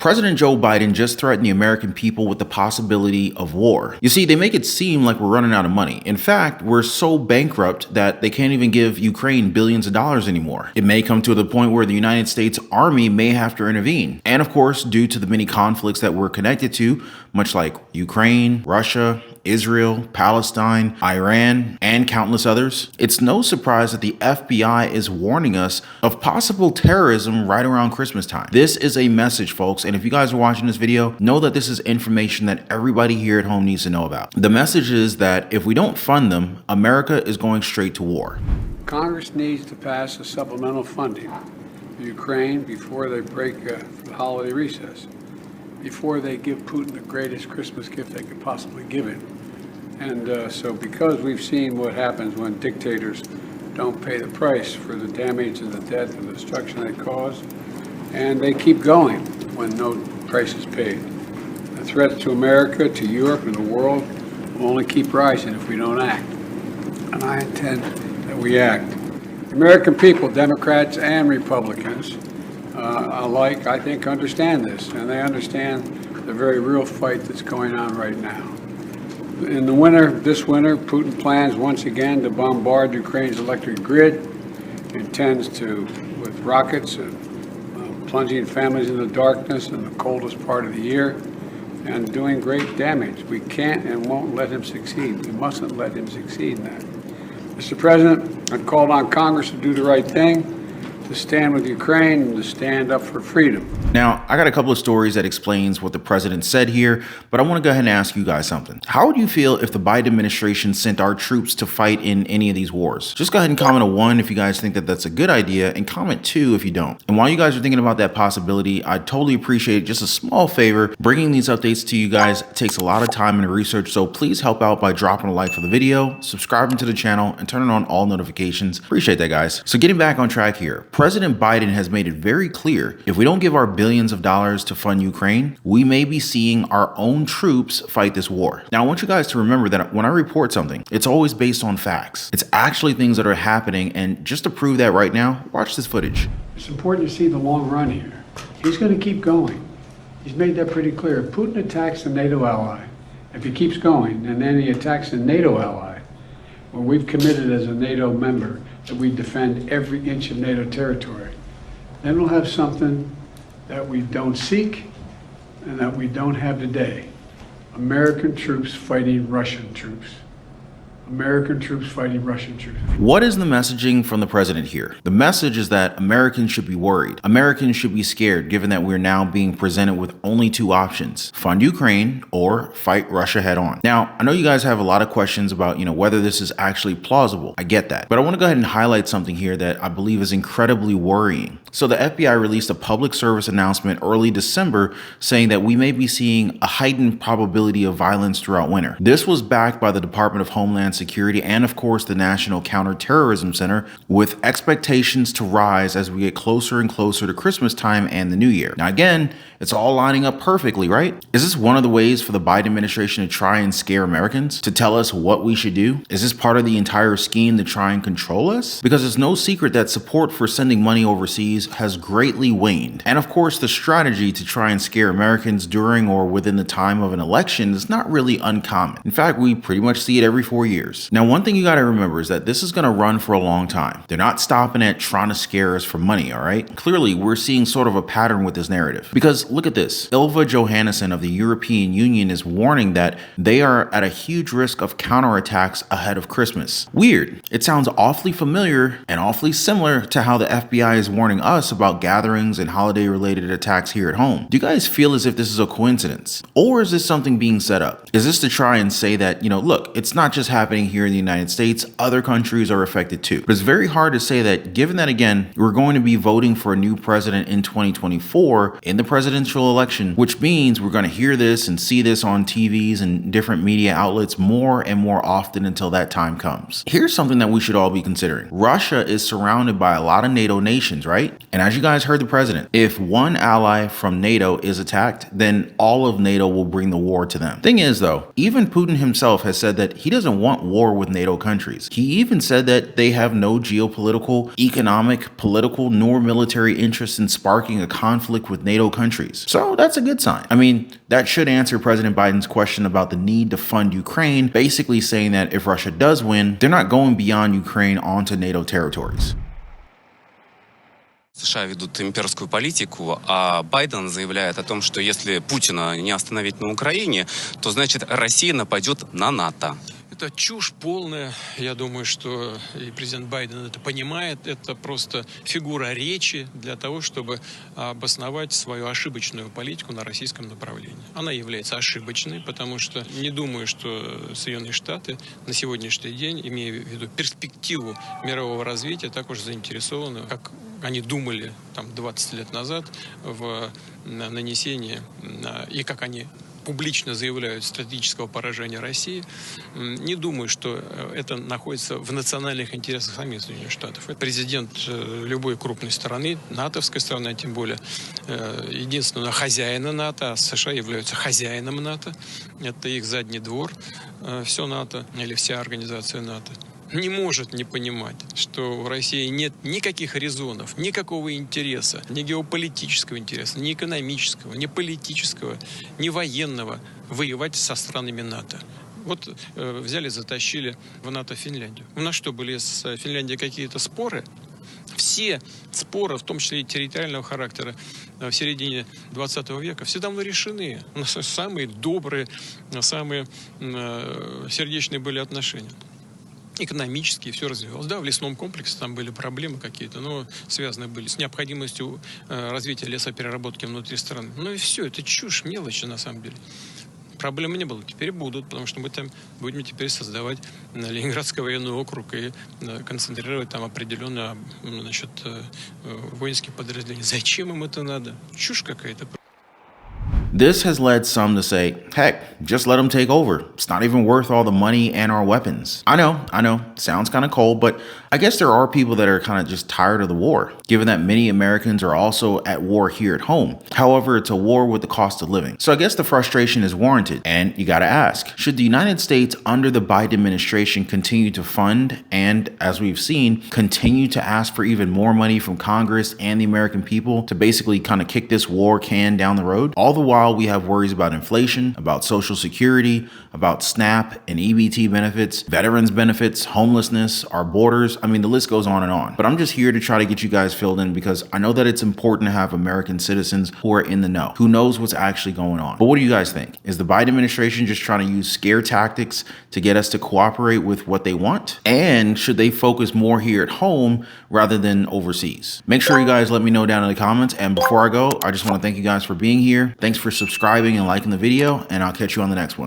President Joe Biden just threatened the American people with the possibility of war. You see, they make it seem like we're running out of money. In fact, we're so bankrupt that they can't even give Ukraine billions of dollars anymore. It may come to the point where the United States Army may have to intervene. And of course, due to the many conflicts that we're connected to, much like Ukraine, Russia, Israel, Palestine, Iran, and countless others, it's no surprise that the FBI is warning us of possible terrorism right around Christmas time. This is a message, folks, and if you guys are watching this video, know that this is information that everybody here at home needs to know about. The message is that if we don't fund them, America is going straight to war. Congress needs to pass a supplemental funding for Ukraine before they break the holiday recess, before they give Putin the greatest Christmas gift they could possibly give him. And so because we've seen what happens when dictators don't pay the price for the damage and the death and the destruction they cause, and they keep going when no price is paid. The threats to America, to Europe, and the world will only keep rising if we don't act. And I intend that we act. The American people, Democrats and Republicans alike, I think, understand this, and they understand the very real fight that's going on right now. In the winter, this winter, Putin plans once again to bombard Ukraine's electric grid. He intends to, with rockets, plunging families into darkness in the coldest part of the year and doing great damage. We can't and won't let him succeed. We mustn't let him succeed in that. Mr. President, I've called on Congress to do the right thing, to stand with Ukraine and to stand up for freedom. Now, I got a couple of stories that explains what the president said here, but I want to go ahead and ask you guys something. How would you feel if the Biden administration sent our troops to fight in any of these wars? Just go ahead and comment a 1 if you guys think that that's a good idea, and comment 2 if you don't. And while you guys are thinking about that possibility, I'd totally appreciate just a small favor. Bringing these updates to you guys takes a lot of time and research, so please help out by dropping a like for the video, subscribing to the channel, and turning on all notifications. Appreciate that, guys. So getting back on track here, President Biden has made it very clear, if we don't give our billions of dollars to fund Ukraine, we may be seeing our own troops fight this war. Now, I want you guys to remember that when I report something, it's always based on facts. It's actually things that are happening, and just to prove that right now, watch this footage. It's important to see the long run here. He's going to keep going. He's made that pretty clear. If Putin attacks a NATO ally, if he keeps going, and then he attacks a NATO ally, well, we've committed as a NATO member that we defend every inch of NATO territory. Then we'll have something that we don't seek and that we don't have today. American troops fighting Russian troops. American troops fighting Russian troops. What is the messaging from the president here? The message is that Americans should be worried. Americans should be scared, given that we're now being presented with only 2 options: fund Ukraine or fight Russia head on. Now, I know you guys have a lot of questions about, whether this is actually plausible. I get that. But I want to go ahead and highlight something here that I believe is incredibly worrying. So the FBI released a public service announcement early December saying that we may be seeing a heightened probability of violence throughout winter. This was backed by the Department of Homeland Security and, of course, the National Counterterrorism Center, with expectations to rise as we get closer and closer to Christmas time and the New Year. Now, again, it's all lining up perfectly, right? Is this one of the ways for the Biden administration to try and scare Americans, to tell us what we should do? Is this part of the entire scheme to try and control us? Because it's no secret that support for sending money overseas has greatly waned. And of course, the strategy to try and scare Americans during or within the time of an election is not really uncommon. In fact, we pretty much see it every 4 years. Now, one thing you got to remember is that this is going to run for a long time. They're not stopping at trying to scare us for money, all right? Clearly, we're seeing sort of a pattern with this narrative. Because look at this. Ylva Johannesson of the European Union is warning that they are at a huge risk of counterattacks ahead of Christmas. Weird. It sounds awfully familiar and awfully similar to how the FBI is warning us about gatherings and holiday-related attacks here at home. Do you guys feel as if this is a coincidence? Or is this something being set up? Is this to try and say that, look, it's not just happening here in the United States, other countries are affected too. But it's very hard to say that, given that, again, we're going to be voting for a new president in 2024 in the presidential election, which means we're going to hear this and see this on TVs and different media outlets more and more often until that time comes. Here's something that we should all be considering. Russia is surrounded by a lot of NATO nations, right? And as you guys heard the president, if one ally from NATO is attacked, then all of NATO will bring the war to them. Thing is, though, even Putin himself has said that he doesn't want want war with NATO countries. He even said that they have no geopolitical, economic, political, nor military interest in sparking a conflict with NATO countries. So that's a good sign. I mean, that should answer President Biden's question about the need to fund Ukraine, basically saying that if Russia does win, they're not going beyond Ukraine onto NATO territories. США ведут имперскую политику, а Байден заявляет о том, что если Путина не остановить на Украине, то значит Россия нападет на НАТО. Это чушь полная. Я думаю, что и президент Байден это понимает. Это просто фигура речи для того, чтобы обосновать свою ошибочную политику на российском направлении. Она является ошибочной, потому что не думаю, что Соединенные Штаты на сегодняшний день, имея в виду перспективу мирового развития, так уж заинтересованы, как они думали там 20 лет назад в нанесении, и как они публично заявляют стратегического поражения России, не думаю, что это находится в национальных интересах самих Соединенных Штатов. Президент любой крупной страны, натовской страны, тем более единственного хозяина НАТО, а США являются хозяином НАТО, это их задний двор, все НАТО или вся организация НАТО, не может не понимать, что в России нет никаких резонов, никакого интереса, ни геополитического интереса, ни экономического, ни политического, ни военного воевать со странами НАТО. Вот взяли, затащили в НАТО Финляндию. У нас что, были с Финляндией какие-то споры? Все споры, в том числе и территориального характера, в середине 20 века, все давно решены. У нас самые добрые, самые сердечные были отношения. Экономически все развивалось. Да, в лесном комплексе там были проблемы какие-то, но связаны были с необходимостью развития лесопереработки внутри страны. Ну и все, это чушь, мелочи на самом деле. Проблем не было, теперь будут, потому что мы там будем теперь создавать Ленинградский военный округ и концентрировать там определенные, значит, воинские подразделения. Зачем им это надо? Чушь какая-то. This has led some to say, heck, just let them take over. It's not even worth all the money and our weapons. I know, sounds kind of cold, but I guess there are people that are kind of just tired of the war, given that many Americans are also at war here at home. However, it's a war with the cost of living. So I guess the frustration is warranted. And you got to ask, should the United States under the Biden administration continue to fund and, as we've seen, continue to ask for even more money from Congress and the American people to basically kind of kick this war can down the road? All the while we have worries about inflation, about Social Security, about SNAP and EBT benefits, veterans benefits, homelessness, our borders. I mean, the list goes on and on. But I'm just here to try to get you guys filled in because I know that it's important to have American citizens who are in the know, who knows what's actually going on. But what do you guys think? Is the Biden administration just trying to use scare tactics to get us to cooperate with what they want? And should they focus more here at home rather than overseas? Make sure you guys let me know down in the comments. And before I go, I just want to thank you guys for being here. Thanks for subscribing and liking the video, and I'll catch you on the next one.